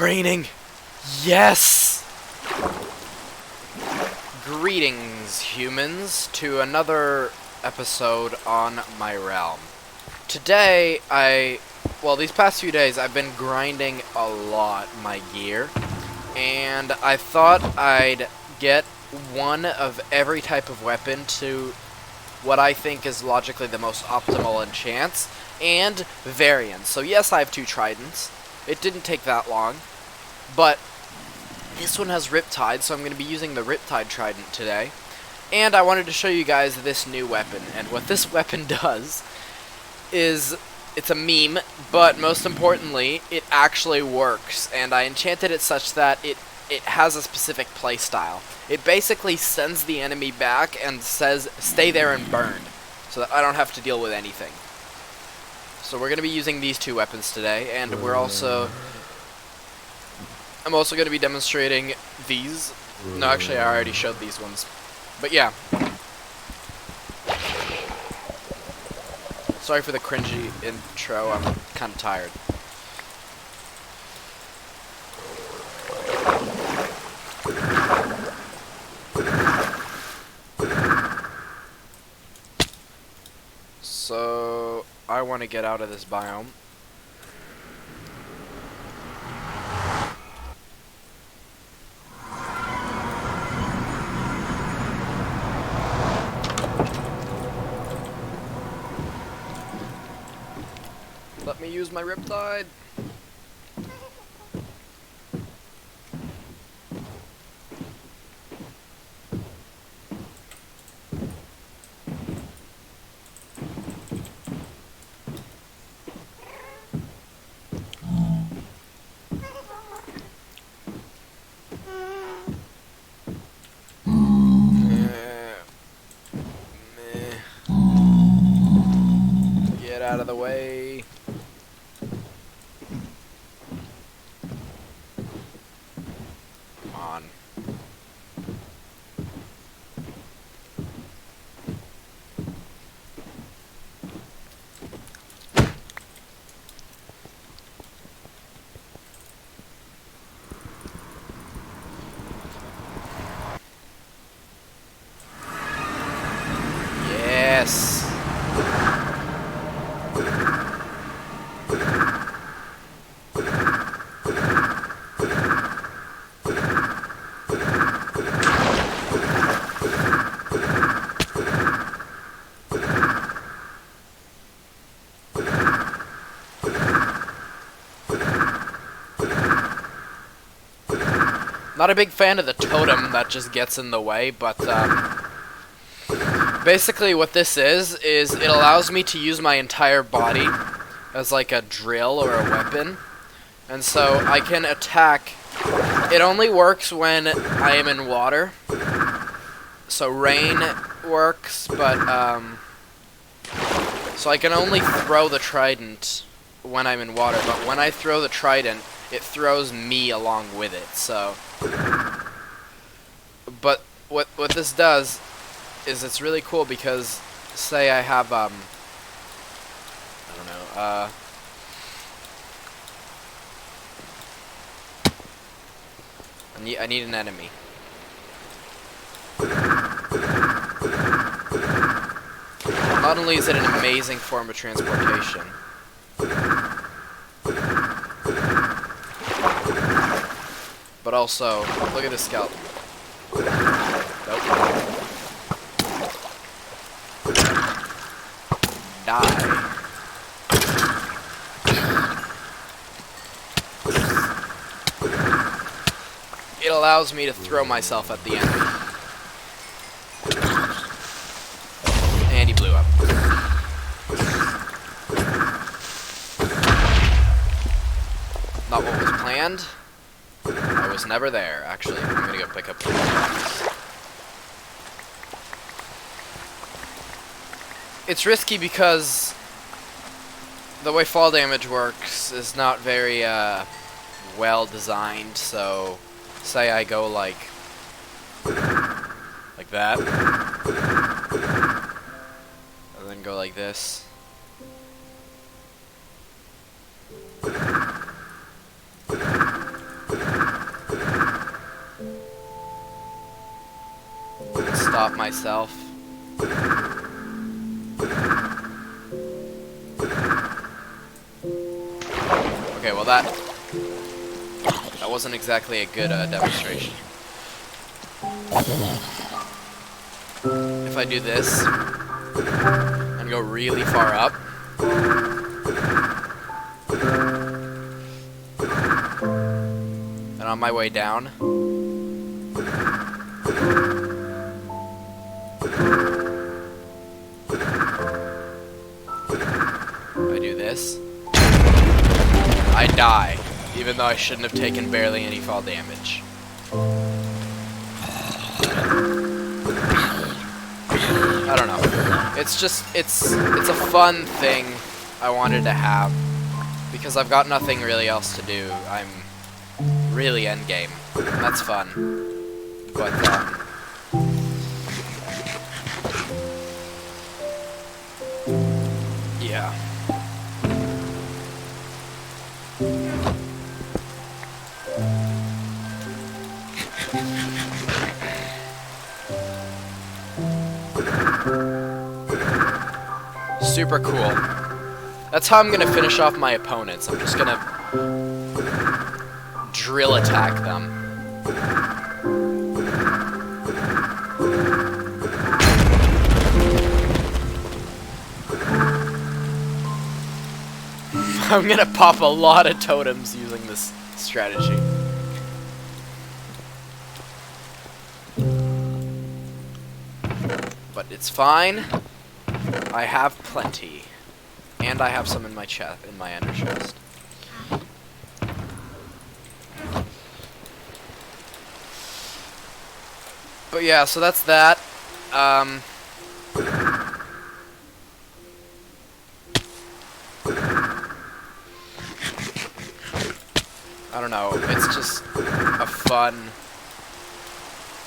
Raining! Yes! Greetings, humans, to another episode on my realm. Today, these past few days, I've been grinding a lot my gear, and I thought I'd get one of every type of weapon to what I think is logically the most optimal enchants, and variants. So yes, I have 2 tridents. It didn't take that long, but this one has Riptide, so I'm going to be using the Riptide Trident today. And I wanted to show you guys this new weapon. And what this weapon does is, it's a meme, but most importantly, it actually works. And I enchanted it such that it has a specific playstyle. It basically sends the enemy back and says, stay there and burn, so that I don't have to deal with anything. So we're going to be using these 2 weapons today, and I'm also going to be demonstrating these. No, actually, I already showed these ones. But yeah. Sorry for the cringy intro. I'm kind of tired. So, I want to get out of this biome. Let me use my Riptide. Get out of the way. Come on. Yes. Not a big fan of the totem that just gets in the way, but basically what this is it allows me to use my entire body as like a drill or a weapon. And so I can attack. It only works when I am in water. So rain works, but so I can only throw the trident when I'm in water, but when I throw the trident, it throws me along with it. So, but what this does is it's really cool because, say I have I don't know, I need an enemy. Not only is it an amazing form of transportation, but also, look at this skeleton. Nope. Die. It allows me to throw myself at the enemy. And he blew up. Not what was planned. I was never there. Actually, I'm gonna go pick up the box. It's risky because the way fall damage works is not very well designed. So, say I go like that, and then go like this. Stop myself. Okay, well that wasn't exactly a good demonstration. If I do this and go really far up, and on my way down, I do this, I die, even though I shouldn't have taken barely any fall damage. I don't know. It's just, it's a fun thing I wanted to have, because I've got nothing really else to do. I'm really endgame. That's fun. But, yeah. Super cool. That's how I'm gonna finish off my opponents. I'm just gonna drill attack them. I'm gonna pop a lot of totems using this strategy. But it's fine. I have plenty. And I have some in my chest, in my ender chest. But yeah, so that's that. I don't know, it's just a fun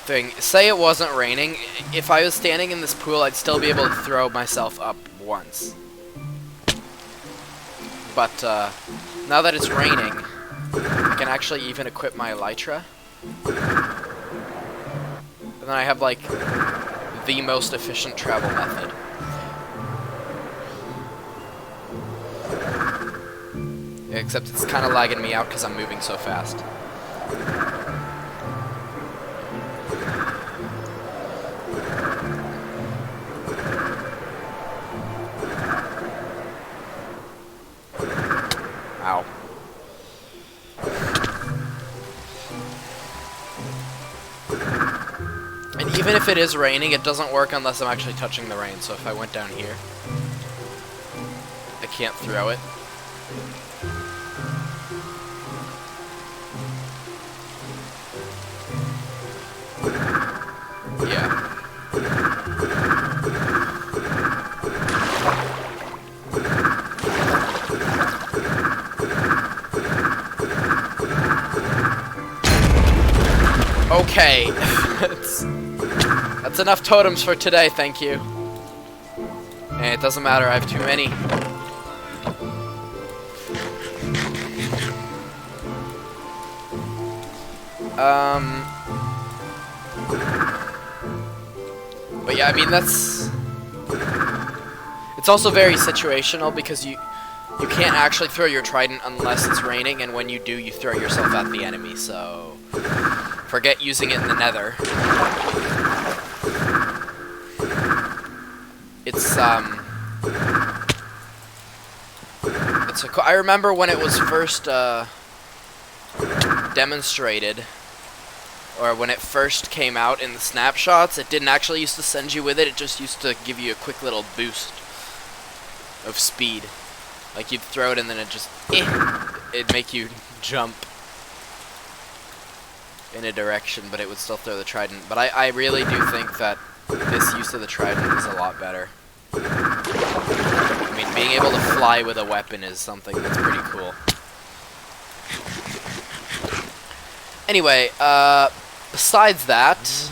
thing. Say it wasn't raining, if I was standing in this pool, I'd still be able to throw myself up once. But now that it's raining, I can actually even equip my elytra. And then I have like the most efficient travel method. Except it's kind of lagging me out because I'm moving so fast. Ow. And even if it is raining, it doesn't work unless I'm actually touching the rain. So if I went down here, I can't throw it. Yeah. Okay. That's enough totems for today, thank you. And it doesn't matter, I have too many. But yeah, I mean, it's also very situational because you can't actually throw your trident unless it's raining, and when you do, you throw yourself at the enemy, so forget using it in the nether. I remember when it was first demonstrated, or when it first came out in the snapshots, it didn't actually used to send you with it, it just used to give you a quick little boost of speed. Like, you'd throw it and then it'd make you jump in a direction, but it would still throw the trident. But I really do think that this use of the trident is a lot better. I mean, being able to fly with a weapon is something that's pretty cool. Anyway, besides that,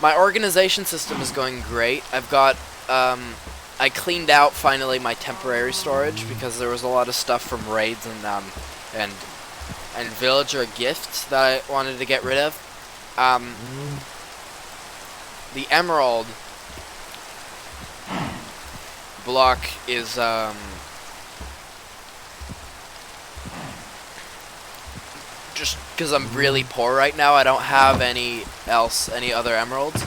my organization system is going great. I've got, I cleaned out finally my temporary storage because there was a lot of stuff from raids and villager gifts that I wanted to get rid of. the emerald block is just because I'm really poor right now, I don't have any other emeralds.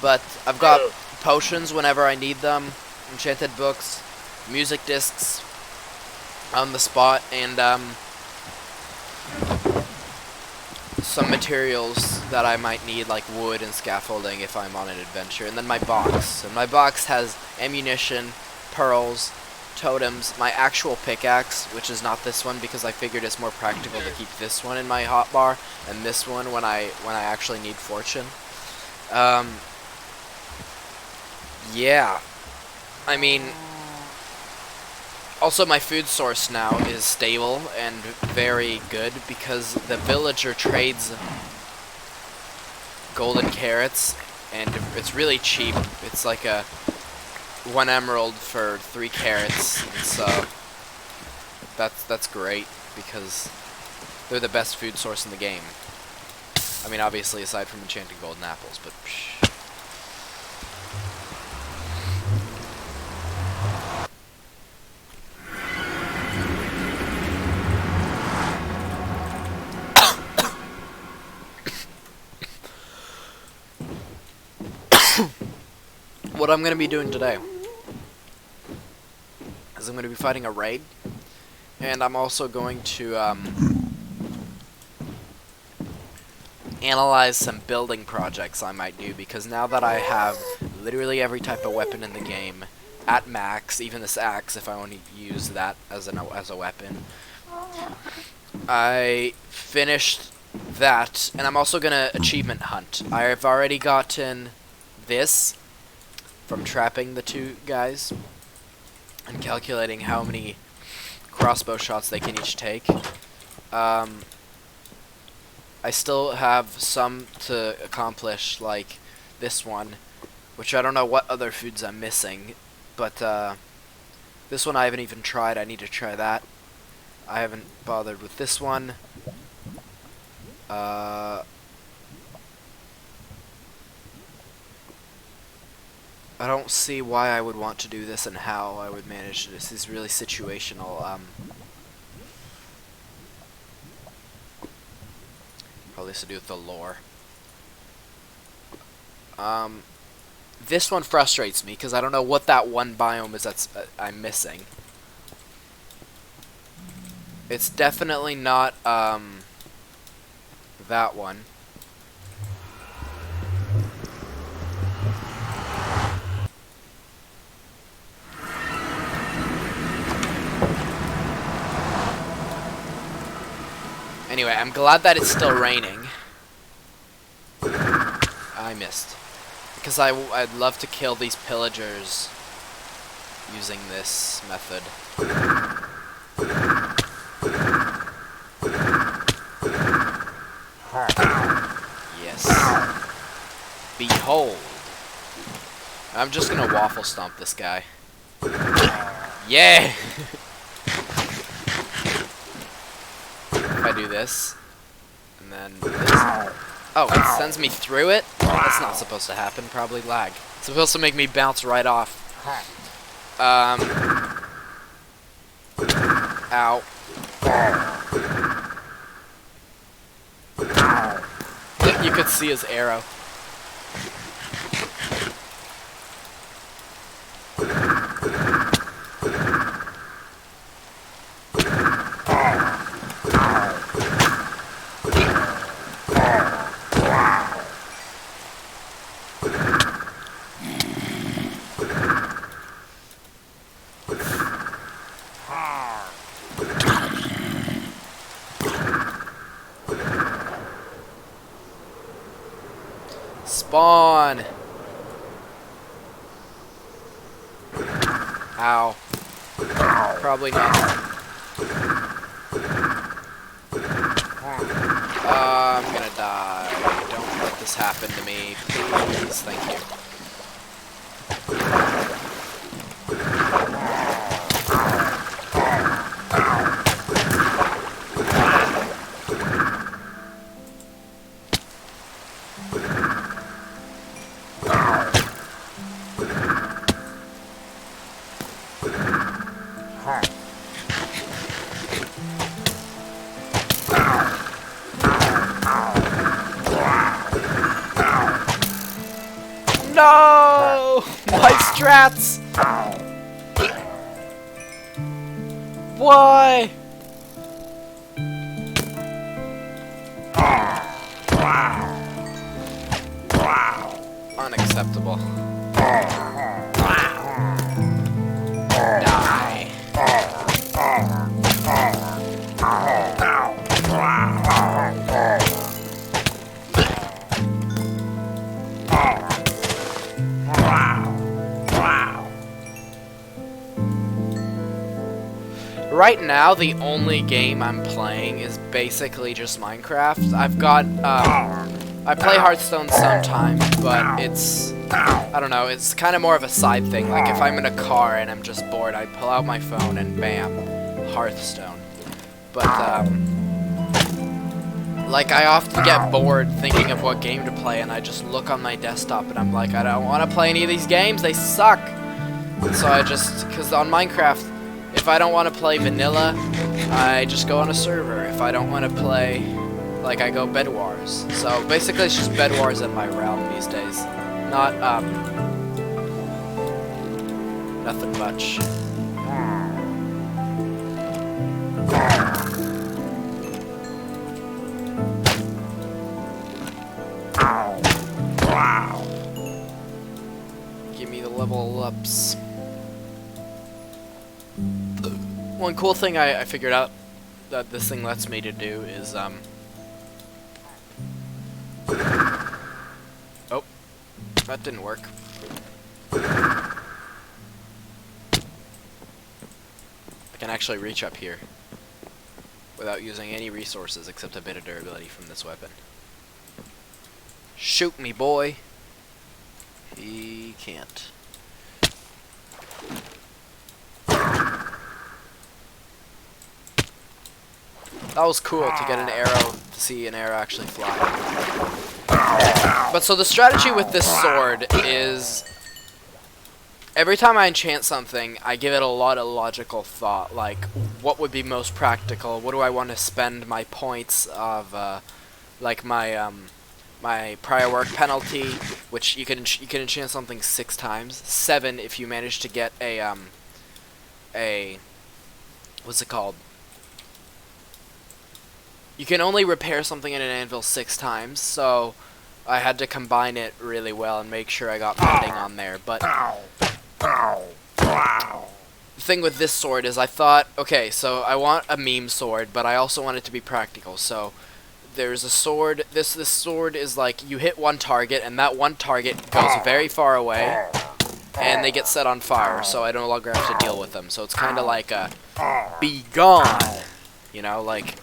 But I've got potions whenever I need them, enchanted books, music discs on the spot, and some materials that I might need, like wood and scaffolding if I'm on an adventure. And then my box. And my box has ammunition, pearls, totems, my actual pickaxe, which is not this one because I figured it's more practical to keep this one in my hotbar and this one when I actually need fortune. Yeah. I mean, also my food source now is stable and very good because the villager trades golden carrots and it's really cheap. It's like a 1 emerald for 3 carrots, and so that's great because they're the best food source in the game. I mean, obviously aside from enchanted golden apples, but psh. What I'm going to be doing today is I'm going to be fighting a raid, and I'm also going to analyze some building projects I might do, because now that I have literally every type of weapon in the game at max, even this axe if I want to use that as a weapon, I finished that, and I'm also going to achievement hunt. I've already gotten this from trapping the 2 guys and calculating how many crossbow shots they can each take. I still have some to accomplish, like this one, which I don't know what other foods I'm missing, but this one I haven't even tried. I need to try that. I haven't bothered with this one. I don't see why I would want to do this and how I would manage this. This is really situational. Probably has to do with the lore. This one frustrates me because I don't know what that one biome is that's I'm missing. It's definitely not that one. Anyway, I'm glad that it's still raining. I missed. Because I'd love to kill these pillagers using this method. Yes. Behold. I'm just gonna waffle stomp this guy. Yeah! If I do this, and then this. Oh, it sends me through it? That's not supposed to happen, probably lag. It's supposed to make me bounce right off. Ow. You could see his arrow. Spawn! Ow. Probably not. I'm gonna die. Don't let this happen to me, please. Thank you. No! My strats! Why? Unacceptable. Die. Right now, the only game I'm playing is basically just Minecraft. I've got, I play Hearthstone sometimes, but it's, I don't know, it's kind of more of a side thing. Like, if I'm in a car and I'm just bored, I pull out my phone and bam, Hearthstone. But, like, I often get bored thinking of what game to play, and I just look on my desktop and I'm like, I don't want to play any of these games, they suck! So I just, because on Minecraft, if I don't want to play vanilla, I just go on a server. If I don't want to play, like, I go Bed Wars. So basically it's just Bed Wars in my realm these days. Not, nothing much. Give me the level ups. One cool thing I figured out that this thing lets me to do is, oh, that didn't work. I can actually reach up here without using any resources except a bit of durability from this weapon. Shoot me, boy. He can't. That was cool to get an arrow, to see an arrow actually fly. But so the strategy with this sword is, every time I enchant something, I give it a lot of logical thought, like, what would be most practical, what do I want to spend my points of, like my, my prior work penalty, which you can enchant something 6 times, 7 if you manage to get a, what's it called? You can only repair something in an anvil 6 times, so I had to combine it really well and make sure I got mending on there. But the thing with this sword is I thought, okay, so I want a meme sword, but I also want it to be practical. So there's a sword, this sword is like, you hit one target, and that one target goes very far away, and they get set on fire, so I no longer have to deal with them. So it's kind of like a, be gone, you know, like...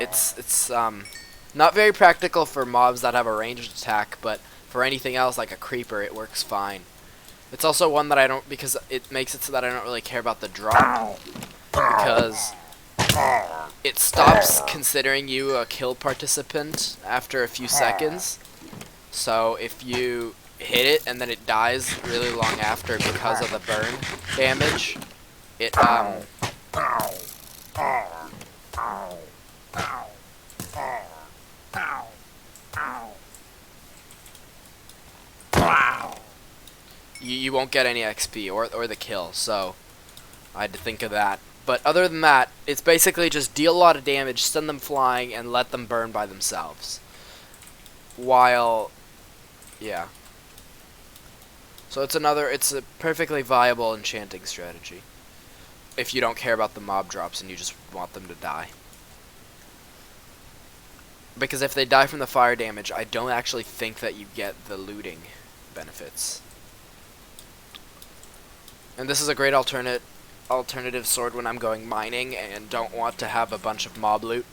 It's not very practical for mobs that have a ranged attack, but for anything else like a creeper, it works fine. It's also one that I don't, because it makes it so that I don't really care about the drop, because it stops considering you a kill participant after a few seconds. So if you hit it and then it dies really long after because of the burn damage, it you won't get any XP or the kill, so I had to think of that. But other than that, it's basically just deal a lot of damage, send them flying, and let them burn by themselves. While, yeah. So it's a perfectly viable enchanting strategy. If you don't care about the mob drops and you just want them to die. Because if they die from the fire damage, I don't actually think that you get the looting benefits. And this is a great alternative sword when I'm going mining and don't want to have a bunch of mob loot.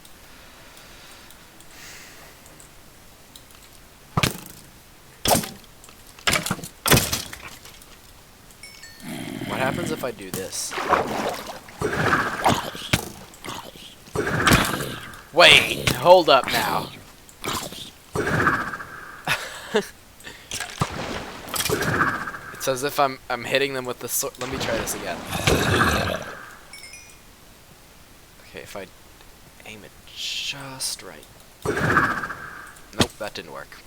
What happens if I do this? Wait, hold up now. It's as if I'm hitting them with the sword. Let me try this again. Okay, if I aim it just right. Nope, that didn't work.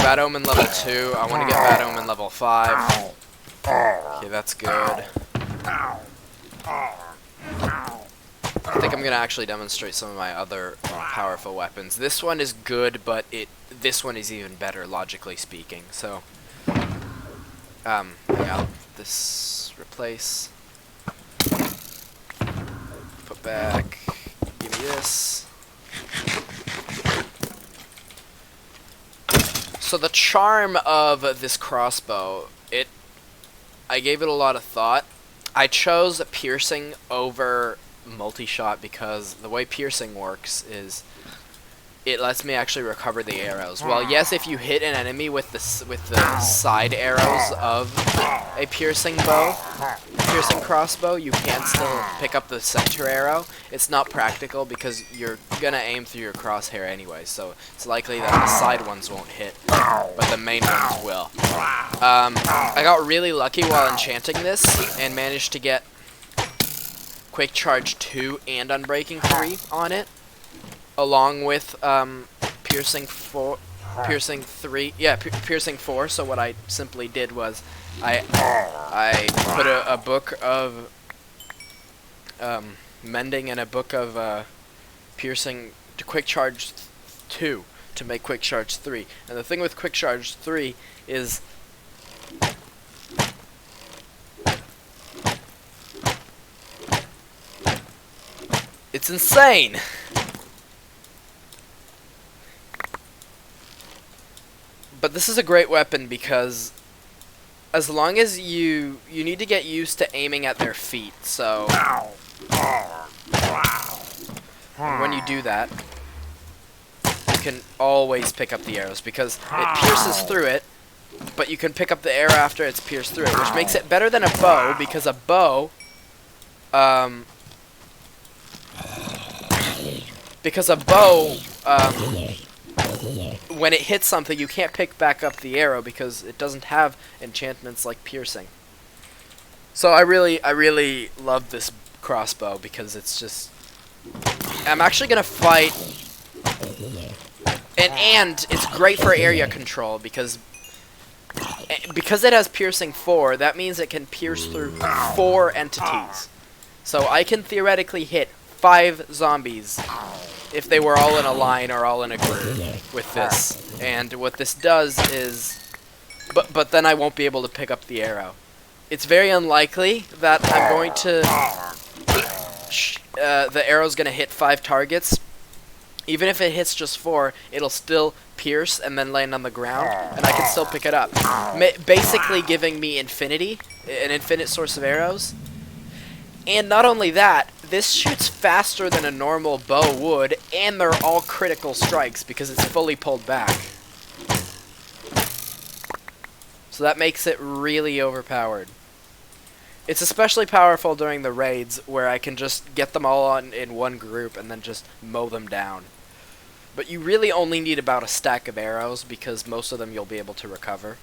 Bad Omen level 2. I want to get Bad Omen level 5. Okay, that's good. I think I'm gonna actually demonstrate some of my other powerful weapons. This one is good, but this one is even better, logically speaking. So, yeah, this replace, put back, give me this. So the charm of this crossbow, I gave it a lot of thought. I chose piercing over multi-shot because the way piercing works is it lets me actually recover the arrows. Well, yes, if you hit an enemy with the side arrows of a piercing crossbow, you can still pick up the center arrow. It's not practical because you're gonna aim through your crosshair anyway, so it's likely that the side ones won't hit, but the main ones will. I got really lucky while enchanting this and managed to get Quick Charge 2 and Unbreaking 3 on it, along with Piercing 4. So what I simply did was I put a book of mending and a book of piercing to Quick Charge 2 to make Quick Charge 3. And the thing with Quick Charge 3 is it's insane. But this is a great weapon because as long as you need to get used to aiming at their feet, so when you do that, you can always pick up the arrows because it pierces through it, but you can pick up the arrow after it's pierced through it, which makes it better than a bow because a bow, when it hits something, you can't pick back up the arrow because it doesn't have enchantments like piercing. So I really love this crossbow because it's just... I'm actually gonna fight... And it's great for area control because it has piercing 4, that means it can pierce through 4 entities. So I can theoretically hit 5 zombies if they were all in a line or all in a group with this. And what this does is... But then I won't be able to pick up the arrow. It's very unlikely that I'm going to... the arrow's going to hit 5 targets. Even if it hits just 4, it'll still pierce and then land on the ground, and I can still pick it up. Basically giving me infinity, an infinite source of arrows. And not only that, this shoots faster than a normal bow would, and they're all critical strikes because it's fully pulled back. So that makes it really overpowered. It's especially powerful during the raids where I can just get them all in one group and then just mow them down. But you really only need about a stack of arrows because most of them you'll be able to recover.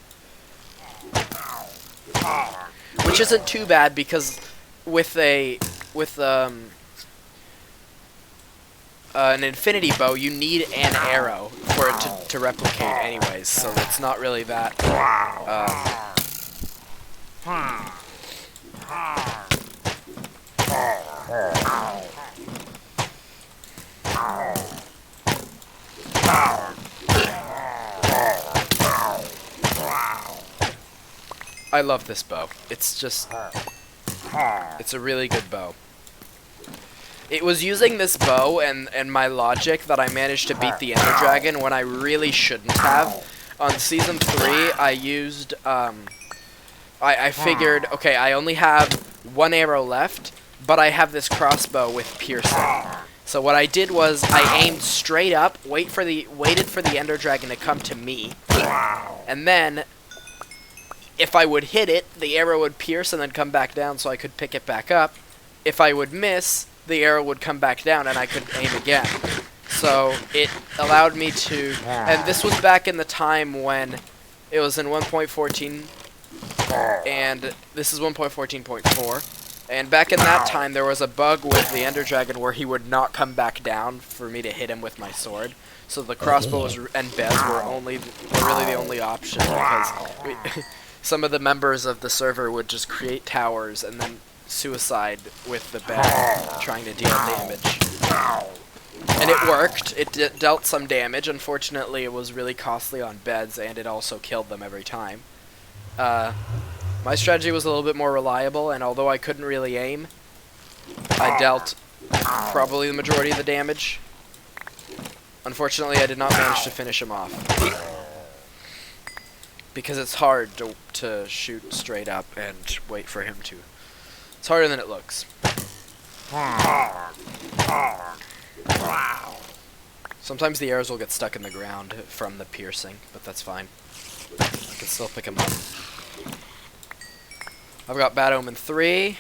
Which isn't too bad because with an infinity bow, you need an arrow for it to replicate anyways, so it's not really that... I love this bow. It's just... It's a really good bow. It was using this bow and my logic that I managed to beat the Ender Dragon when I really shouldn't have. On Season 3, I used... I figured, okay, I only have 1 arrow left, but I have this crossbow with piercing. So what I did was I aimed straight up, waited for the Ender Dragon to come to me, and then if I would hit it, the arrow would pierce and then come back down so I could pick it back up. If I would miss, the arrow would come back down and I could aim again. So it allowed me to, and this was back in the time when it was in 1.14, and this is 1.14.4. And back in that time, there was a bug with the Ender Dragon where he would not come back down for me to hit him with my sword. So the crossbows and beds were really the only option, because some of the members of the server would just create towers and then suicide with the bed, trying to deal damage. And it worked. It dealt some damage. Unfortunately, it was really costly on beds, and it also killed them every time. My strategy was a little bit more reliable, and although I couldn't really aim, I dealt probably the majority of the damage. Unfortunately, I did not manage to finish him off, because it's hard to shoot straight up and wait for him to. It's harder than it looks. Sometimes the arrows will get stuck in the ground from the piercing, but that's fine. I can still pick them up. I've got Bad Omen 3.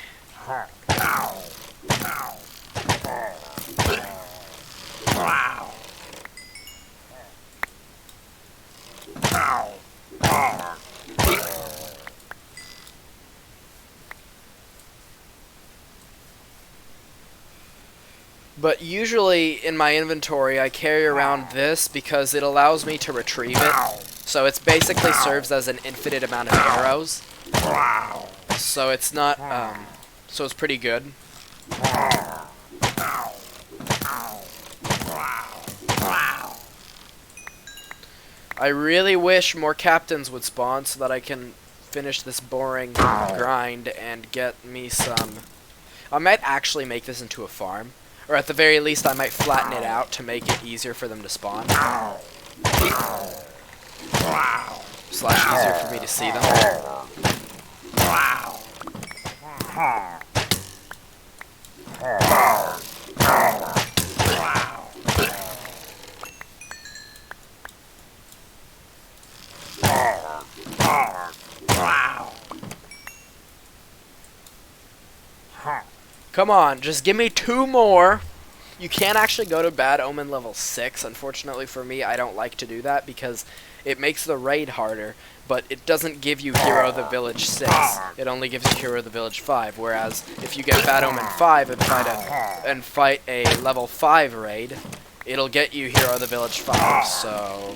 But usually in my inventory I carry around this because it allows me to retrieve it. So it basically serves as an infinite amount of arrows. So it's not, so it's pretty good. I really wish more captains would spawn so that I can finish this boring grind and get me some... I might actually make this into a farm. Or at the very least I might flatten it out to make it easier for them to spawn. Slash easier for me to see them. Come on, just give me 2 more. You can actually go to Bad Omen level 6. Unfortunately for me, I don't like to do that because it makes the raid harder, but it doesn't give you Hero of the Village 6. It only gives you Hero of the Village 5, whereas if you get Bad Omen 5 and fight a level 5 raid, it'll get you Hero of the Village 5. So,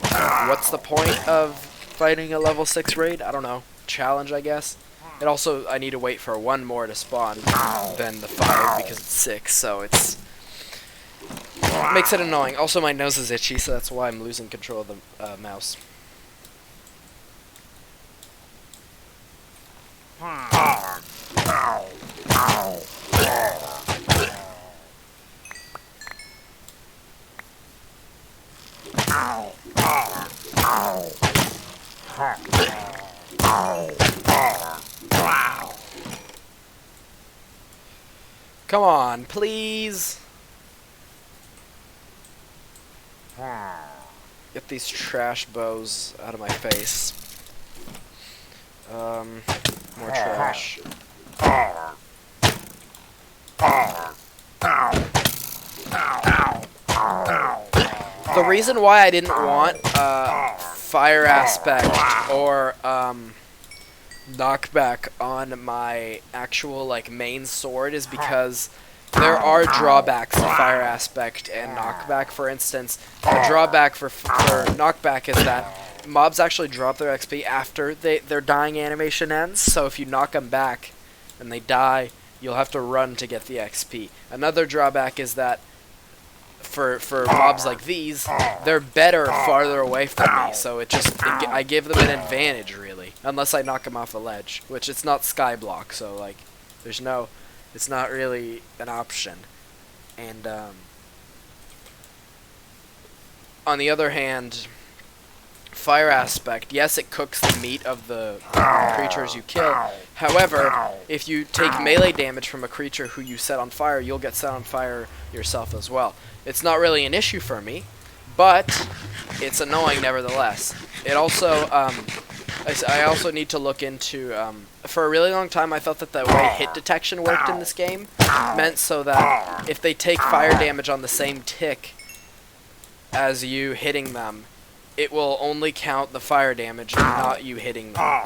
what's the point of fighting a level 6 raid? I don't know. Challenge, I guess. And also, I need to wait for 1 more to spawn than the 5 because it's 6, so it makes it annoying. Also, my nose is itchy, so that's why I'm losing control of the mouse. Come on, please. Get these trash bows out of my face. More trash. The reason why I didn't want fire aspect or knockback on my actual main sword is because there are drawbacks to fire aspect and knockback. For instance, the drawback for knockback is that mobs actually drop their XP after their dying animation ends, so if you knock them back and they die, you'll have to run to get the XP. Another drawback is that for mobs like these, they're better farther away from me, so I give them an advantage, really, unless I knock them off a ledge, which it's not skyblock, so it's not really an option. And on the other hand, fire aspect, yes, it cooks the meat of the creatures you kill. However, if you take melee damage from a creature who you set on fire, you'll get set on fire yourself as well. It's not really an issue for me, but it's annoying nevertheless. It also, I also need to look into, for a really long time I thought that the way hit detection worked in this game meant so that if they take fire damage on the same tick as you hitting them, it will only count the fire damage and not you hitting them.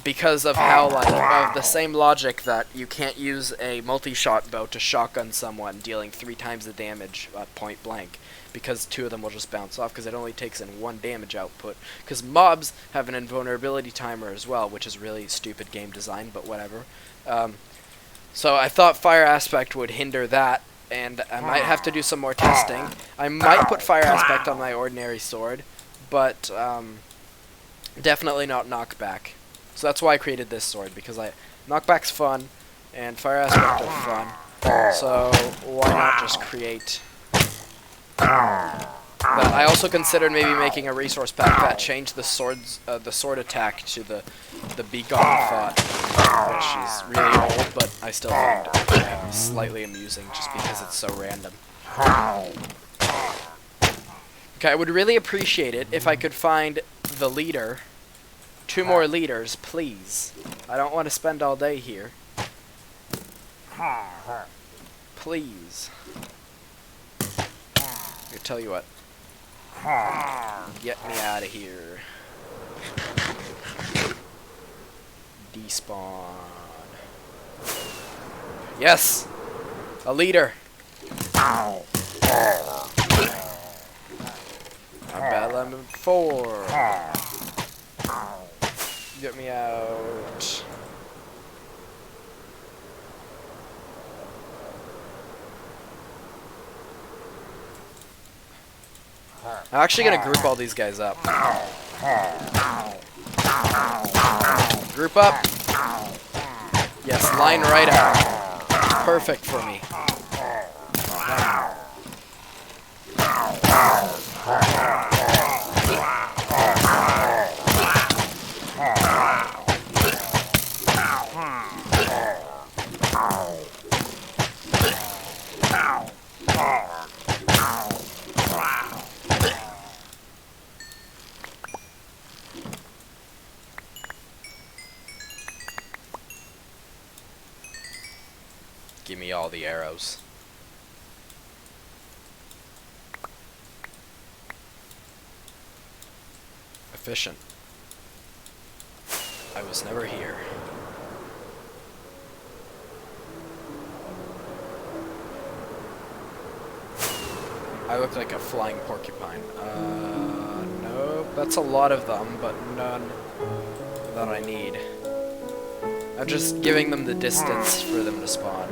because of how, like, of the same logic that you can't use a multi-shot bow to shotgun someone, dealing 3 times the damage at point blank, because 2 of them will just bounce off, because it only takes in 1 damage output. Because mobs have an invulnerability timer as well, which is really stupid game design, but whatever. So I thought fire aspect would hinder that, and I might have to do some more testing. I might put fire aspect on my ordinary sword, but definitely not knockback. So that's why I created this sword, because knockback's fun, and fire aspect are fun. So why not just create that? I also considered maybe making a resource pack that changed the sword attack to the Begone Thought, which is really old, but I still find it slightly amusing just because it's so random. Okay, I would really appreciate it if I could find the leader. 2 more leaders, please. I don't want to spend all day here. Please. I'll tell you what. Get me out of here. Despawn. Yes! A leader! A bad lemon 4. Get me out. I'm actually gonna group all these guys up. Group up. Yes, line right up. Perfect for me. Give me all the arrows. Efficient. I was never here. I look like a flying porcupine. No, that's a lot of them, but none that I need. I'm just giving them the distance for them to spawn.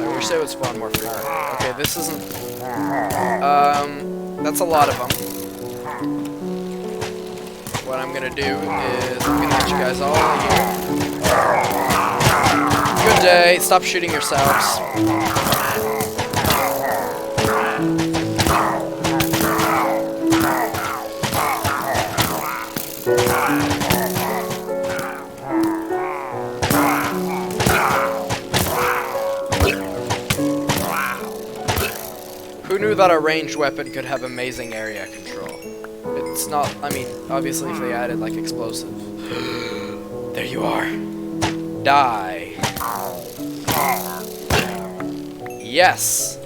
I wish they would spawn more frequently. Okay, this isn't... that's a lot of them. What I'm gonna do is I'm gonna get you guys all in here. Good day. Stop shooting yourselves. Who knew that a ranged weapon could have amazing area control? It's not, I mean, obviously if they added, like, explosive. There you are. Die. Yes.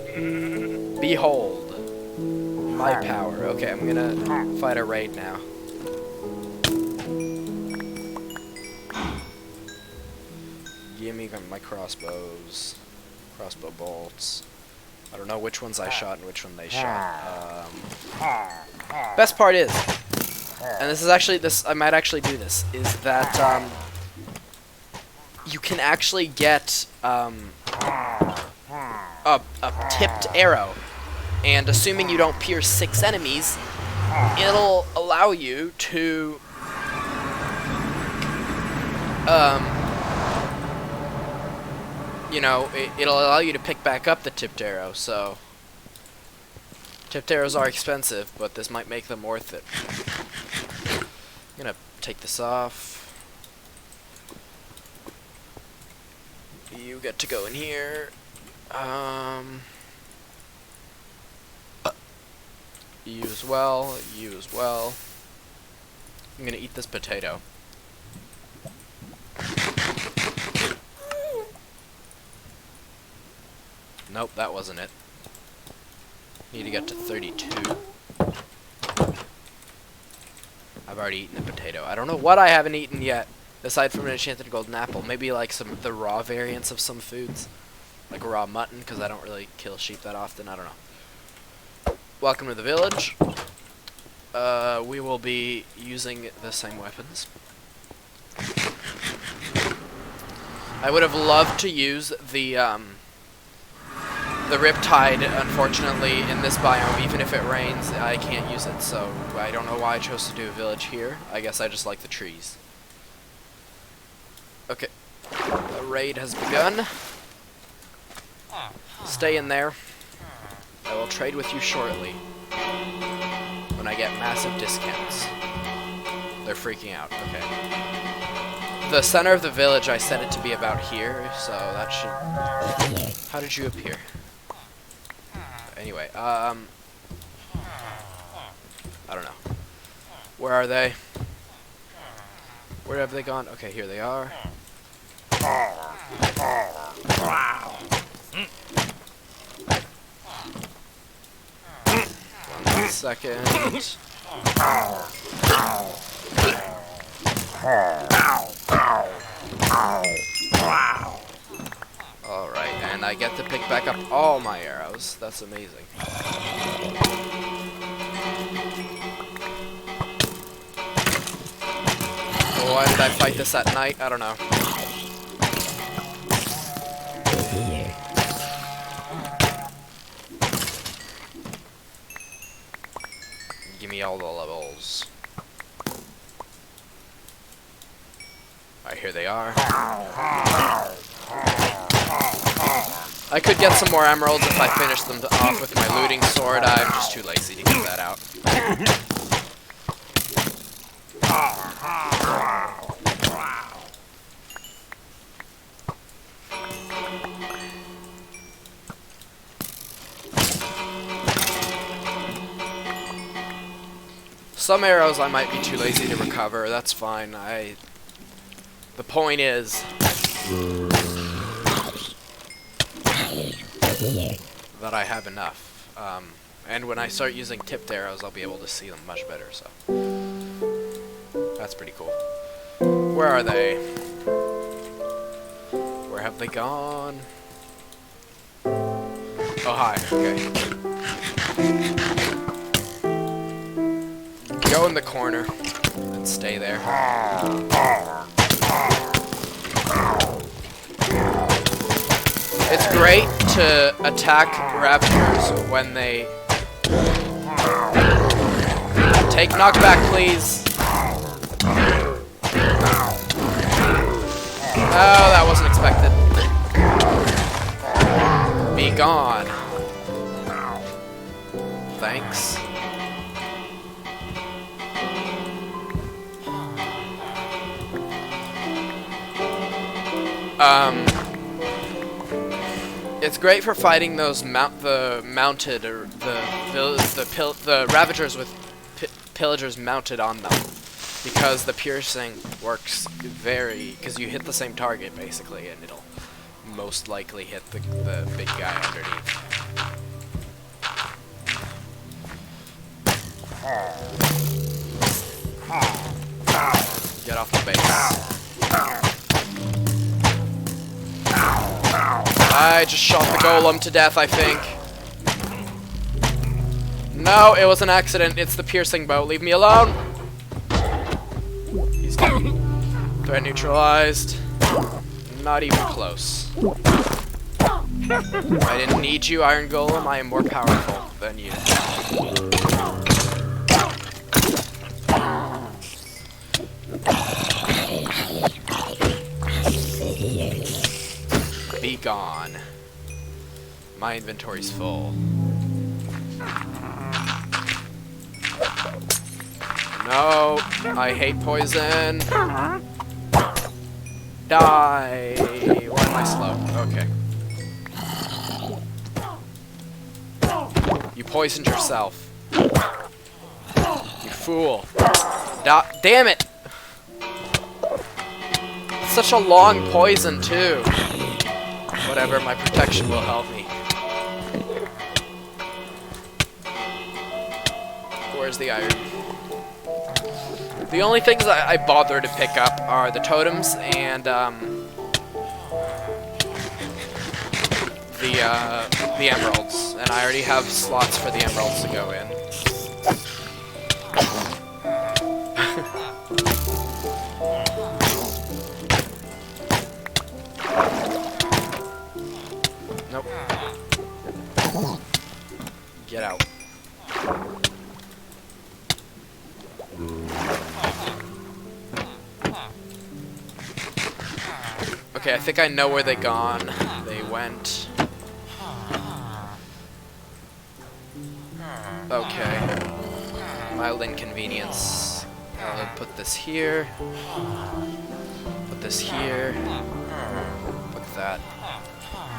Behold. My power. Okay, I'm gonna fight a raid now. Give me my crossbows. Crossbow bolts. I don't know which ones I shot and which one they shot. Best part is, and this is actually, I might actually do this, is that you can actually get a tipped arrow, and assuming you don't pierce 6 enemies, it'll allow you to you know, it'll allow you to pick back up the tipped arrow, so... Tipped arrows are expensive, but this might make them worth it. I'm gonna take this off. You get to go in here. You as well, you as well. I'm gonna eat this potato. Nope, that wasn't it. Need to get to 32. I've already eaten a potato. I don't know what I haven't eaten yet, aside from an enchanted golden apple. Maybe like some of the raw variants of some foods. Like raw mutton, because I don't really kill sheep that often. I don't know. Welcome to the village. We will be using the same weapons. I would have loved to use the Riptide. Unfortunately, in this biome, even if it rains, I can't use it, so I don't know why I chose to do a village here. I guess I just like the trees. Okay. The raid has begun. Stay in there. I will trade with you shortly. When I get massive discounts. They're freaking out. Okay. The center of the village, I set it to be about here, so that should... How did you appear? Anyway, I don't know. Where are they? Where have they gone? Okay, here they are. One second. Alright, and I get to pick back up all my arrows. That's amazing. Why did I fight this at night? I don't know. Give me all the levels. Alright, here they are. I could get some more emeralds if I finish them off with my looting sword. I'm just too lazy to get that out. Some arrows I might be too lazy to recover. That's fine. The point is that I have enough. And when I start using tipped arrows, I'll be able to see them much better, so that's pretty cool. Where are they? Where have they gone? Oh, hi. Okay. Go in the corner and stay there. It's great to attack raptors when they... Take knockback, please. Oh, that wasn't expected. Be gone. Thanks. It's great for fighting those mounted or the ravagers with pillagers mounted on them, because the piercing works because you hit the same target basically, and it'll most likely hit the big guy underneath. Get off the base. I just shot the golem to death, I think. No, it was an accident. It's the piercing bow. Leave me alone. He's dead. Threat neutralized. Not even close. I didn't need you, Iron Golem. I am more powerful than you. Be gone. My inventory's full. No, I hate poison. Die. Why am I slow? Okay. You poisoned yourself. You fool. Damn it! It's such a long poison, too. Whatever, my protection will help me. Where's the iron? The only things I bother to pick up are the totems and the emeralds, and I already have slots for the emeralds to go in. Nope. Get out. Okay, I think I know where they gone. They went. Okay. Mild inconvenience. I'll put this here. Put this here. Put that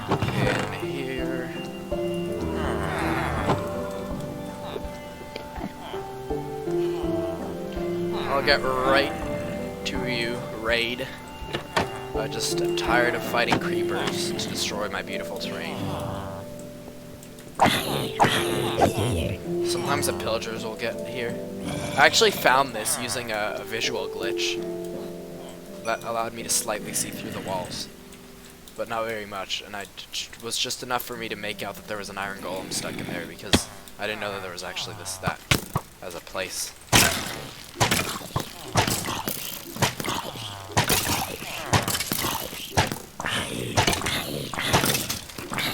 in here. I'll get right to you, raid. I just am tired of fighting creepers to destroy my beautiful terrain. Sometimes the pillagers will get here. I actually found this using a visual glitch that allowed me to slightly see through the walls, but not very much, and was just enough for me to make out that there was an iron golem stuck in there, because I didn't know that there was actually that as a place.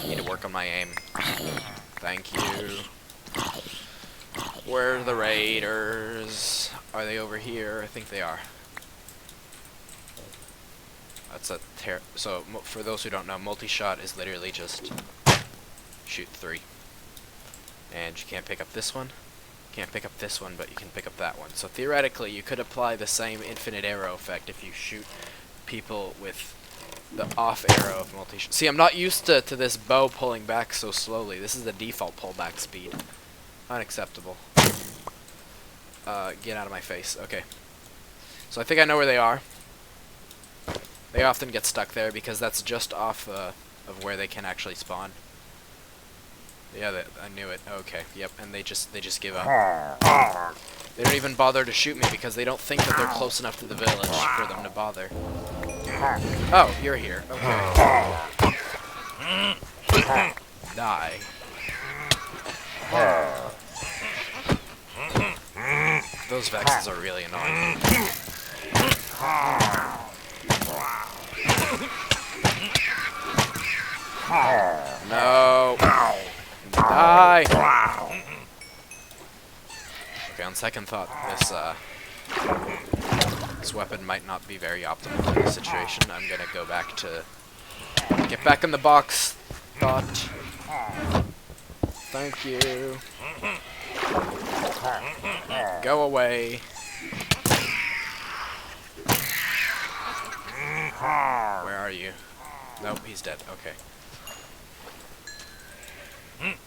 Need to work on my aim. Thank you. Where are the raiders? Are they over here? I think they are. That's a so for those who don't know, multi-shot is literally just shoot 3. And you can't pick up this one. Can't pick up this one, but you can pick up that one. So theoretically, you could apply the same infinite arrow effect if you shoot people with the off arrow of multi-shot. See, I'm not used to this bow pulling back so slowly. This is the default pullback speed. Unacceptable. Get out of my face. Okay. So I think I know where they are. They often get stuck there because that's just off of where they can actually spawn. Yeah, I knew it. Okay, yep, and they just give up. They don't even bother to shoot me because they don't think that they're close enough to the village for them to bother. Oh, you're here. Okay. Die. Those Vexes are really annoying. No. Die. Okay, on second thought, this weapon might not be very optimal in this situation. I'm gonna go back to get back in the box. Thought. Thank you. Go away. Where are you? Nope, he's dead. Okay.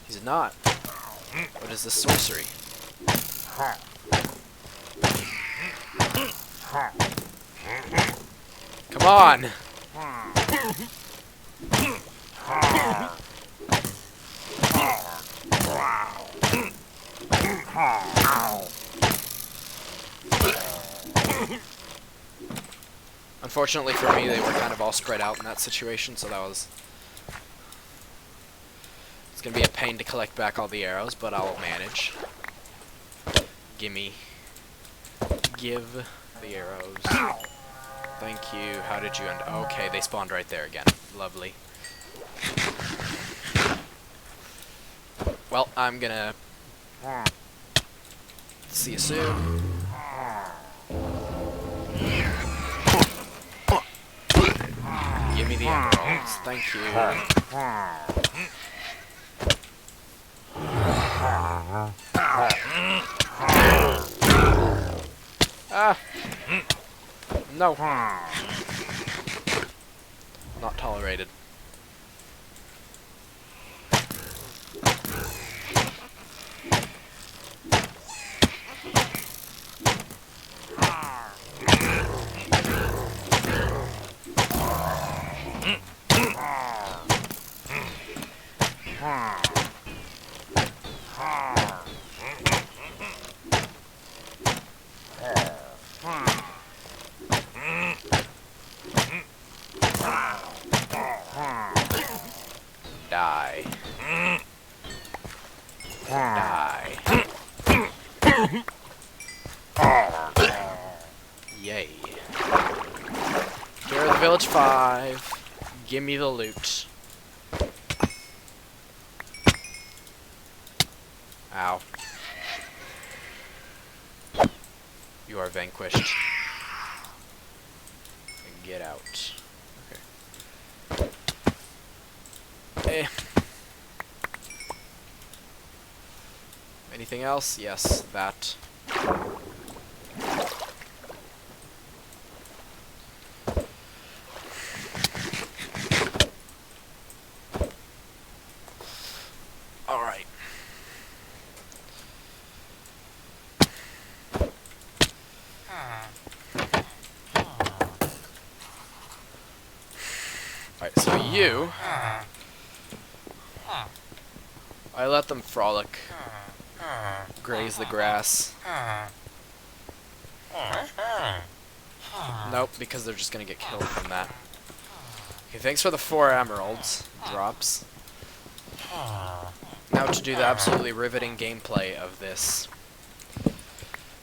He's not. What is this sorcery? Come on! Unfortunately for me, they were kind of all spread out in that situation, so that was... It's gonna be a pain to collect back all the arrows, but I'll manage. Gimme. Give the arrows. Thank you. How did you end? Okay, they spawned right there again. Lovely. Well, I'm gonna... See you soon. Give me the emeralds. Thank you. Ah! No. Not tolerated. Die. Die. Yay. Here are the Village 5. Give me the loot. Ow. You are vanquished. Get out. Okay. Eh. Anything else? Yes, that. Alright. Alright, so you... I let them frolic. Graze the grass. Nope, because they're just gonna get killed from that. Okay, thanks for the 4 emeralds. Drops. Now to do the absolutely riveting gameplay of this.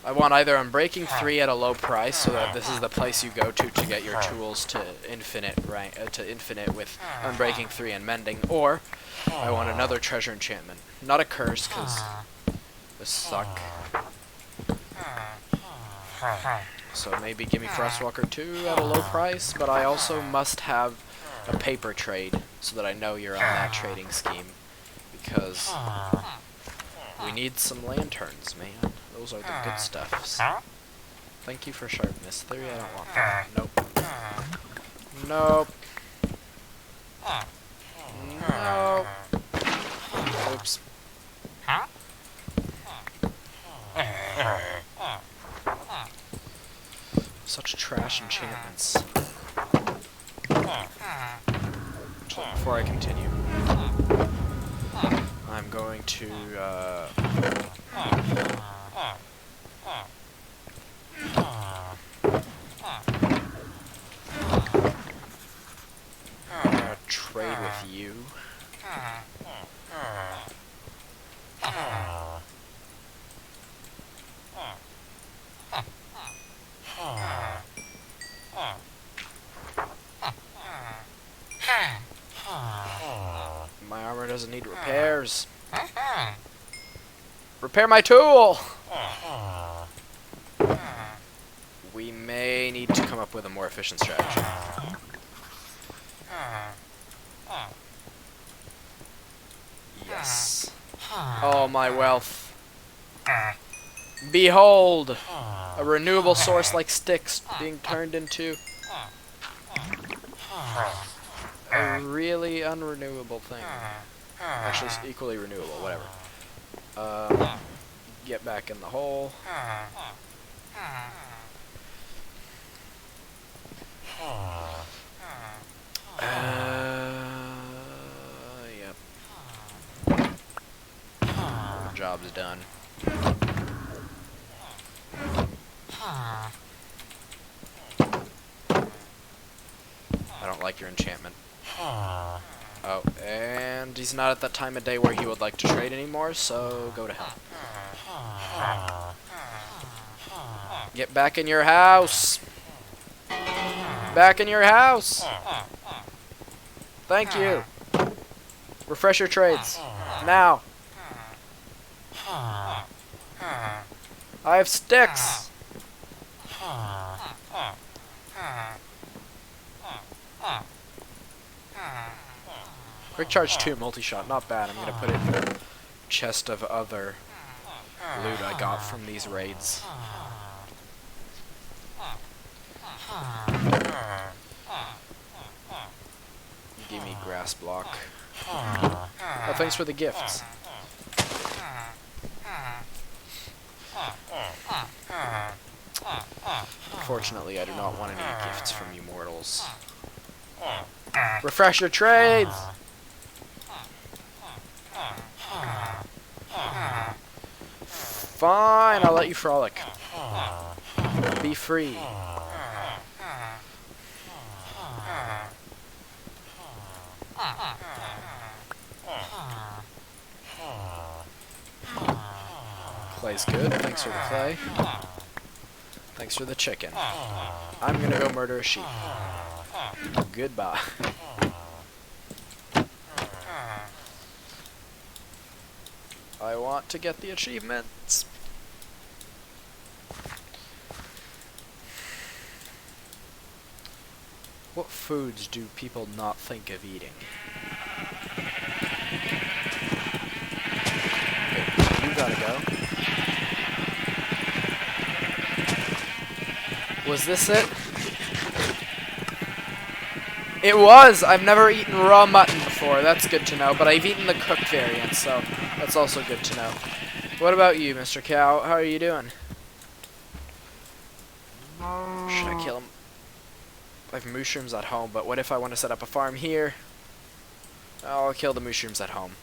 I want either Unbreaking 3 at a low price, so that this is the place you go to get your tools to infinite with Unbreaking 3 and Mending, or I want another treasure enchantment. Not a curse, because this suck. So maybe give me Frostwalker 2 at a low price, but I also must have a paper trade, so that I know you're on that trading scheme. Because we need some lanterns, man. Those are the good stuffs. Thank you for sharpness 3. I don't want that. Nope. Nope. Nope. Oops. Such trash enchantments. Before I continue, I'm going to trade with you. My armor doesn't need repairs. Repair my tool! We may need to come up with a more efficient strategy. Yes. Oh, my wealth. Behold! A renewable source like sticks being turned into a really unrenewable thing. Actually, it's equally renewable, whatever. Get back in the hole. Yep. Job's done. I don't like your enchantment. Oh, and he's not at that time of day where he would like to trade anymore, so go to hell. Get back in your house! Back in your house! Thank you! Refresh your trades. Now! I have sticks! Quick charge 2 multi-shot, not bad. I'm gonna put it in the chest of other loot I got from these raids. Give me grass block. Oh, thanks for the gifts. Unfortunately, I do not want any gifts from you mortals. Refresh your trades! Fine, I'll let you frolic. Be free. Clay's good. Thanks for the clay. Thanks for the chicken. I'm gonna go murder a sheep. Goodbye. I want to get the achievements. What foods do people not think of eating? Okay, you gotta go. Was this it? It was! I've never eaten raw mutton before, that's good to know, but I've eaten the cooked variant, so that's also good to know. What about you, Mr. Cow? How are you doing? Should I kill him? I have mushrooms at home, but what if I want to set up a farm here? I'll kill the mushrooms at home.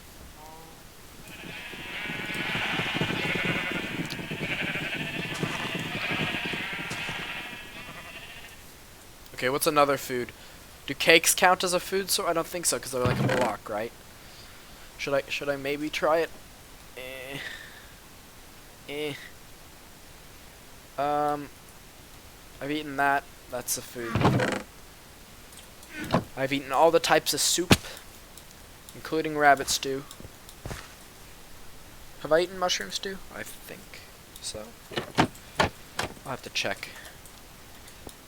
Okay, what's another food? Do cakes count as a food? So I don't think so, because they're like a block, right? Should I maybe try it? I've eaten that. That's a food. I've eaten all the types of soup, including rabbit stew. Have I eaten mushroom stew? I think so. I'll have to check.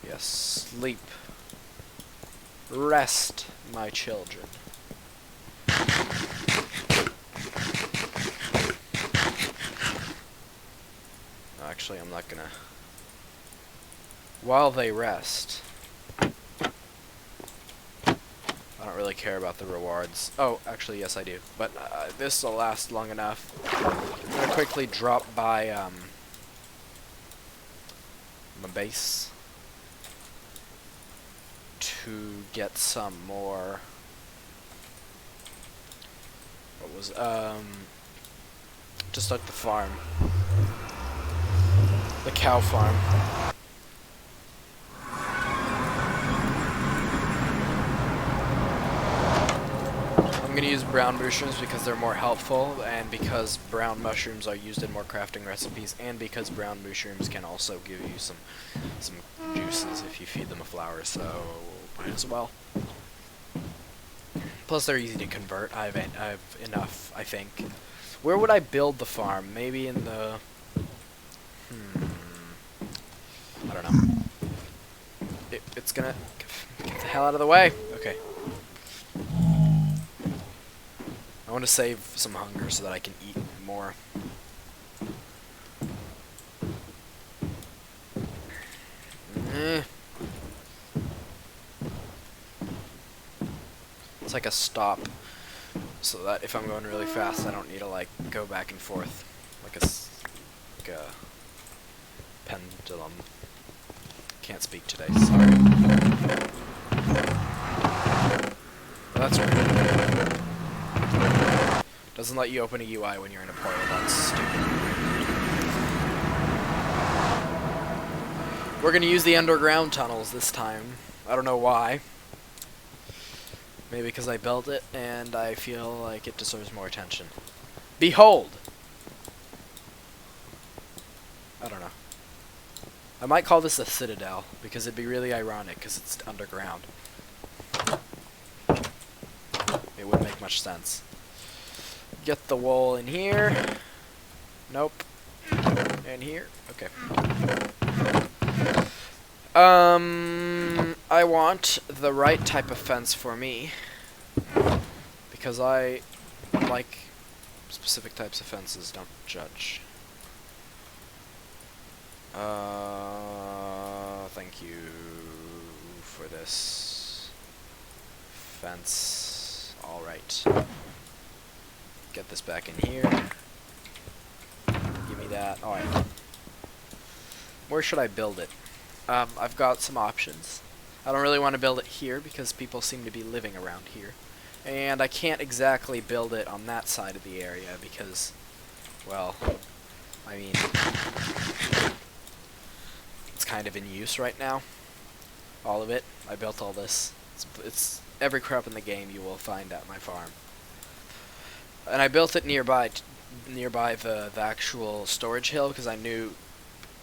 Yes, sleep. Rest, my children. Actually, I'm not gonna. While they rest, I don't really care about the rewards. Oh, actually, yes, I do. But this will last long enough. I'm gonna quickly drop by my base to get some more. What was to start the farm, the cow farm. I'm gonna use brown mushrooms because they're more helpful, and because brown mushrooms are used in more crafting recipes, and because brown mushrooms can also give you some juices if you feed them a flower, so might as well. Plus they're easy to convert. I've enough, I think. Where would I build the farm? Maybe in the I don't know. It's gonna get the hell out of the way. Okay. I want to save some hunger so that I can eat more. It's like a stop, so that if I'm going really fast, I don't need to like go back and forth like a pendulum. Can't speak today. Sorry. Well, that's weird. Doesn't let you open a UI when you're in a portal. That's stupid. We're gonna use the underground tunnels this time. I don't know why. Maybe because I built it and I feel like it deserves more attention. Behold! I don't know. I might call this a citadel because it'd be really ironic because it's underground. It wouldn't make much sense. Get the wool in here. Nope. And here. Okay. I want the right type of fence for me because I like specific types of fences. Don't judge. Thank you for this fence. All right. Get this back in here. Give me that. All right. Where should I build it? I've got some options. I don't really want to build it here because people seem to be living around here. And I can't exactly build it on that side of the area because, well, I mean, it's kind of in use right now. All of it. I built all this. It's every crop in the game you will find at my farm. And I built it nearby the actual storage hill because I knew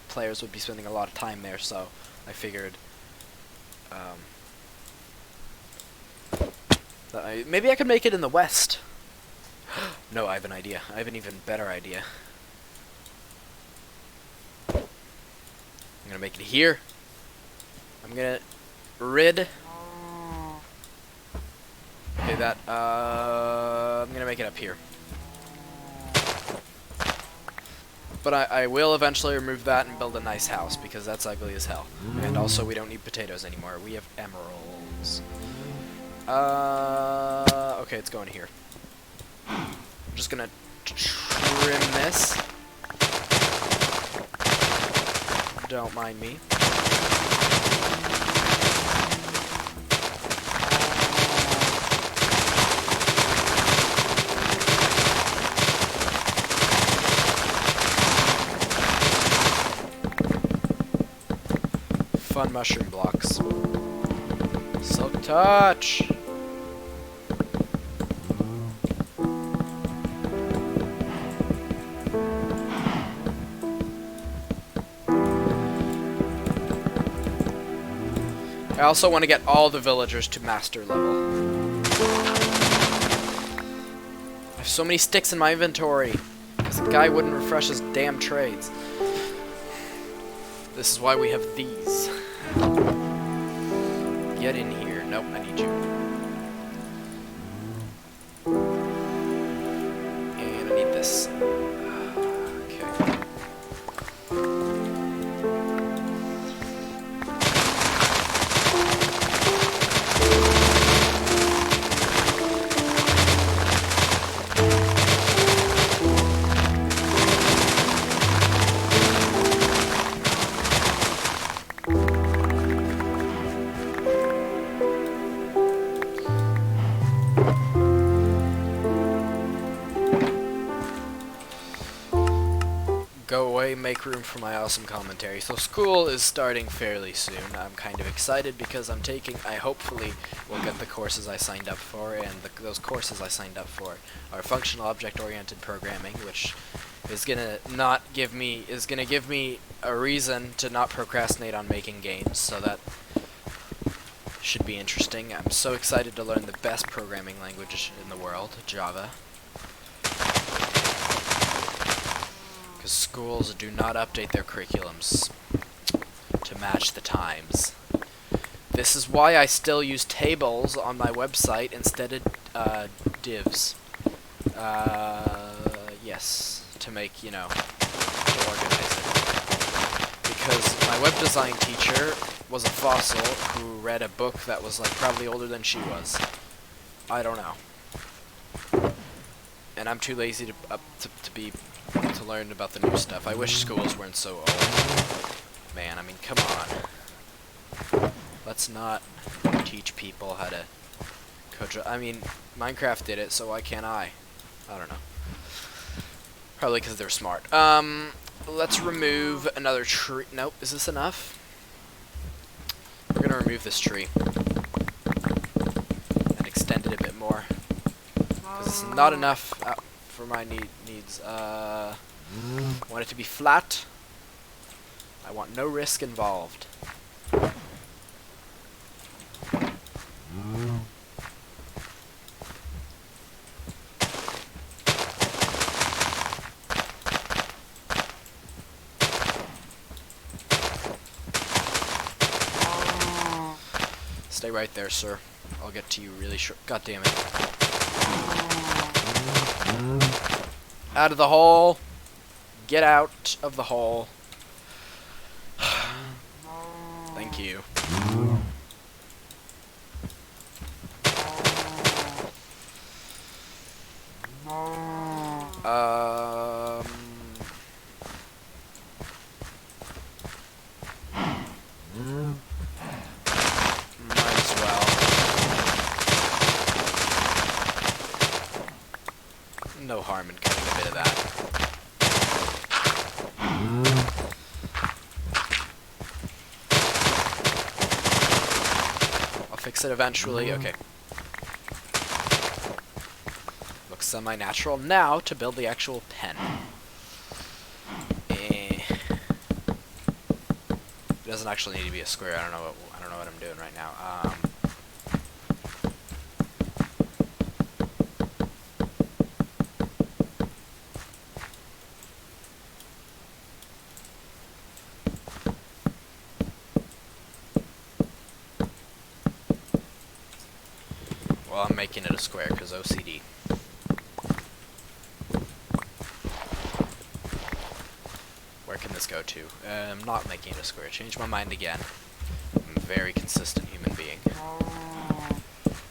players would be spending a lot of time there, so I figured that maybe I could make it in the west. No, I have an idea. I have an even better idea. I'm gonna make it here. I'm gonna rid. Okay, that, I'm gonna make it up here. But I will eventually remove that and build a nice house, because that's ugly as hell. And also, we don't need potatoes anymore. We have emeralds. Okay, it's going here. I'm just gonna trim this. Don't mind me. Fun mushroom blocks. Silk touch! I also want to get all the villagers to master level. I have so many sticks in my inventory because the guy wouldn't refresh his damn trades. This is why we have these. Get in here. Nope, I need you. And I need this. Okay. Go away, make room for my awesome commentary. So school is starting fairly soon. I'm kind of excited because I hopefully will get the courses I signed up for, and those courses I signed up for are functional object-oriented programming, which is gonna give me a reason to not procrastinate on making games, so that should be interesting. I'm so excited to learn the best programming language in the world, Java. Because schools do not update their curriculums to match the times. This is why I still use tables on my website instead of divs. Yes, to make, to organize it. Because my web design teacher was a fossil who read a book that was like probably older than she was. I don't know. And I'm too lazy to learn about the new stuff. I wish schools weren't so old. Man, I mean, come on. Let's not teach people how to code. I mean, Minecraft did it, so why can't I? I don't know. Probably because they're smart. Let's remove another tree. Nope, is this enough? We're gonna remove this tree. And extend it a bit more. Because it's not enough for my needs. Want it to be flat. I want no risk involved. Stay right there, sir. I'll get to you really short. God damn it. Out of the hole. Get out of the hole. Thank you. Might as well. No harm in cutting a bit of that. I'll fix it eventually. Okay. Looks semi-natural. Now to build the actual pen. It doesn't actually need to be a square. I don't know what I'm doing right now. Well, I'm making it a square because OCD. Where can this go to? I'm not making it a square. Change my mind again. I'm a very consistent human being.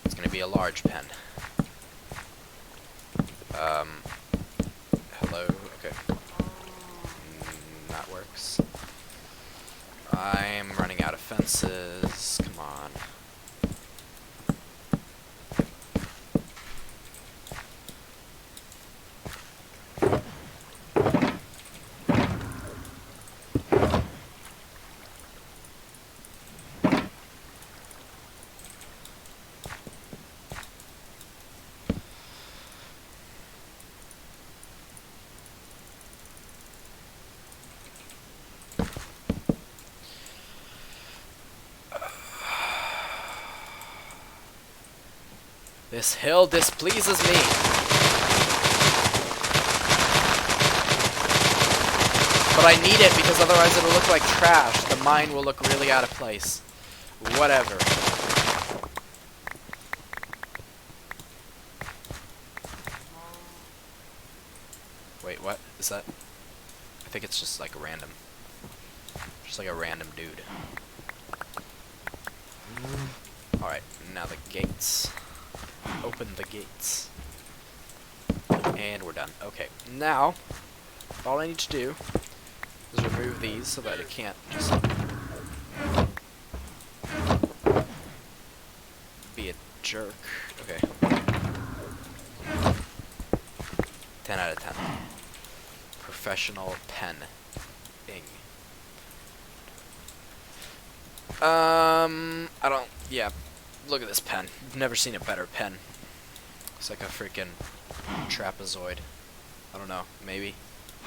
It's going to be a large pen. Hello? Okay. That works. I'm running out of fences. Come on. This hill displeases me. But I need it because otherwise it'll look like trash. The mine will look really out of place. Whatever. Wait, what is that? I think it's just like random. Just like a random dude. Alright, now the gates. Open the gates. And we're done. Okay, now, all I need to do is remove these so that it can't just be a jerk. Okay. 10 out of 10. Professional pen. Ing. I don't, yeah. Look at this pen. I've never seen a better pen. It's like a freaking trapezoid. I don't know. Maybe.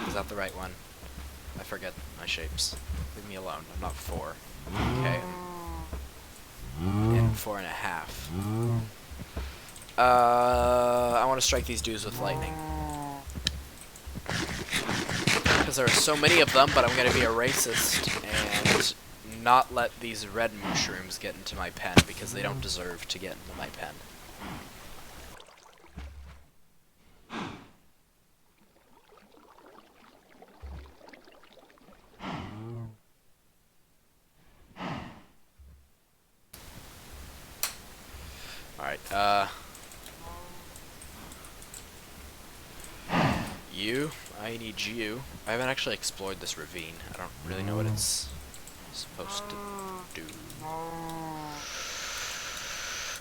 Is that the right one? I forget my shapes. Leave me alone. I'm not 4. Okay. And 4.5. I want to strike these dudes with lightning. Because there are so many of them, but I'm going to be a racist and not let these red mushrooms get into my pen because they don't deserve to get into my pen. Alright, you, I need you. I haven't actually explored this ravine. I don't really know what it's supposed to do.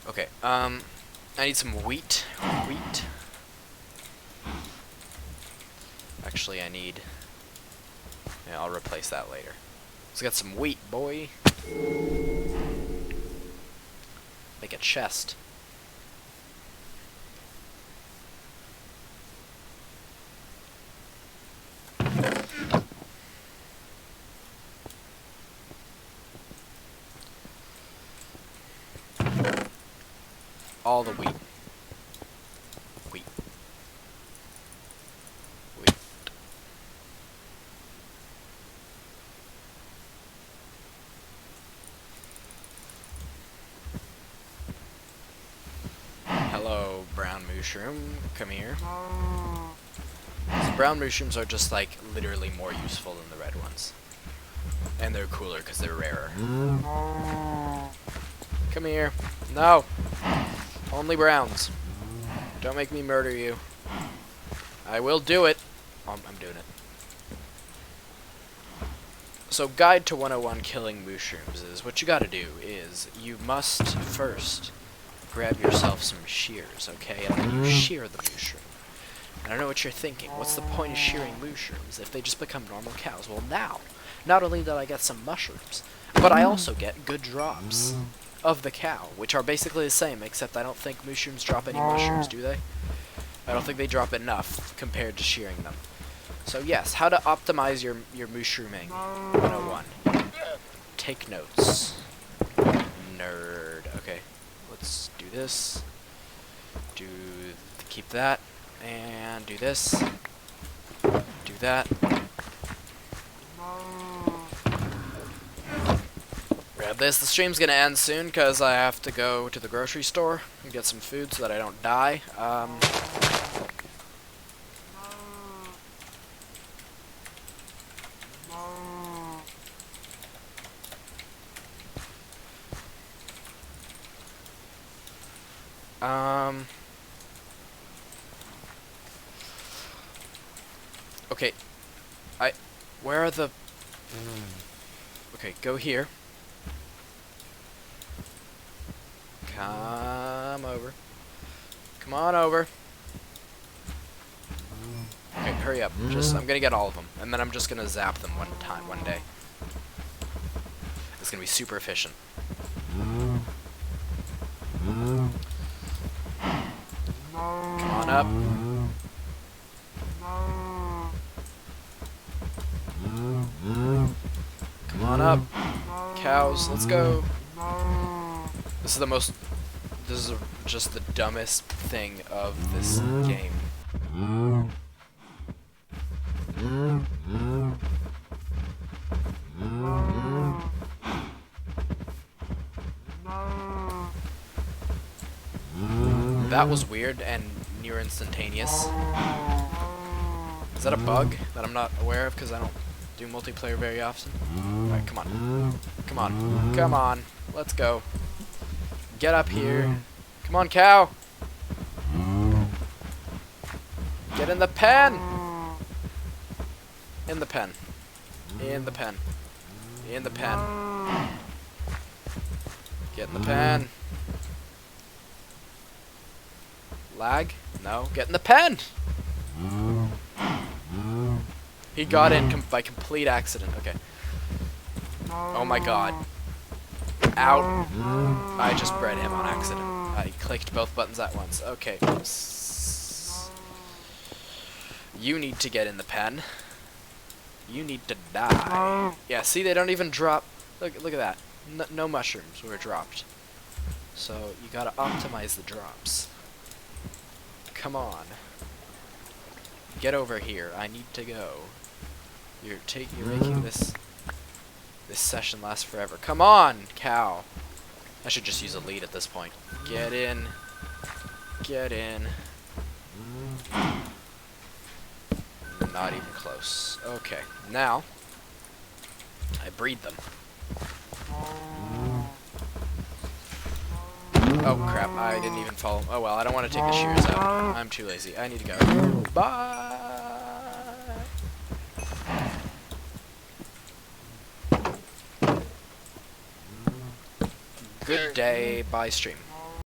Okay, I need some wheat. Actually, I need... Yeah, I'll replace that later. Let's get some wheat, boy. Make a chest. All the wheat. Wheat. Hello, brown mushroom. Come here. The brown mushrooms are just like literally more useful than the red ones. And they're cooler because they're rarer. Come here. No! Only browns. Don't make me murder you. I will do it. I'm doing it. So guide to 101 killing mushrooms is, what you gotta do is, you must first grab yourself some shears, okay? And then you shear the mushroom. And I know what you're thinking. What's the point of shearing mushrooms if they just become normal cows? Well, now, not only did I get some mushrooms, but I also get good drops of the cow, which are basically the same, except I don't think mushrooms drop any mushrooms, do they? I don't think they drop enough compared to shearing them. So yes, how to optimize your mushrooming. 101. Take notes. Nerd. Okay, let's do this. Keep that, and do this. Do that. Grab this. The stream's gonna end soon because I have to go to the grocery store and get some food so that I don't die. Okay. Where are the... Okay, go here. Come over. Come on over. Okay, hurry up. I'm gonna get all of them, and then I'm just gonna zap them one day. It's gonna be super efficient. Come on up. Come on up. Cows, let's go. This is just the dumbest thing of this game. That was weird and near instantaneous. Is that a bug that I'm not aware of because I don't do multiplayer very often? Alright, come on. Come on. Come on. Let's go. Get up here. Come on, cow. Get in the pen. In the pen. In the pen. In the pen. Get in the pen. Lag? No. Get in the pen! He got in by complete accident. Okay. Oh my god. Ow. I just bred him on accident. I clicked both buttons at once. Okay. You need to get in the pen. You need to die. Yeah, see, they don't even drop. Look at that. No mushrooms were dropped. So you gotta optimize the drops. Come on. Get over here. I need to go. You're making this session last forever. Come on, cow. I should just use a lead at this point. Get in. Get in. Not even close. Okay, now I breed them. Oh crap, I didn't even follow. Oh well, I don't want to take the shears out. I'm too lazy. I need to go. Bye! Good day, bye stream.